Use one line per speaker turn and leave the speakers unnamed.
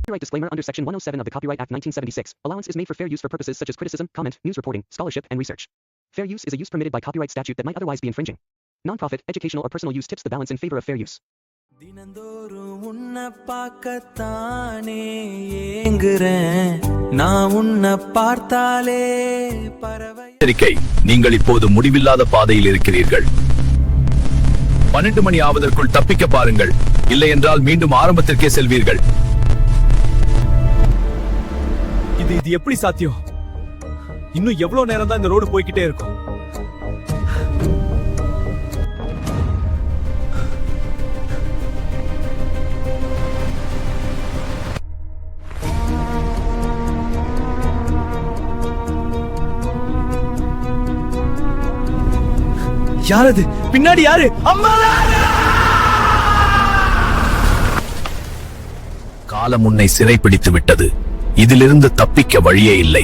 Copyright disclaimer under Section 107 of the Copyright Act 1976. Allowance is made for fair use for purposes such as criticism, comment, news reporting, scholarship, and research. Fair use is a use permitted by copyright statute that might otherwise be infringing. Non-profit, educational, or personal use tips the balance in favor of fair use.
தினந்தோறும் உன்னை பார்க்கத்தானே ஏங்குறேன் நான் உன்னை பார்த்தாலே பறவை.
எச்சரிக்கை, நீங்கள் இப்போது முடிவில்லாத பாதையில் இருக்கிறீர்கள். 12 மணி ஆவதற்குள் தப்பிக்க பாருங்கள், இல்லை என்றால் மீண்டும் ஆரம்பத்திற்கே செல்வீர்கள்.
இது எப்படி சாத்தியம்? இன்னும் எவ்வளவு நேரம் தான் இந்த ரோடு போய்கிட்டே இருக்கும்? யாரது? பின்னாடி யாரு? அம்மா!
காலம் உன்னை சிறைப்பிடித்து விட்டது. இதிலிருந்து தப்பிக்க வழியே இல்லை.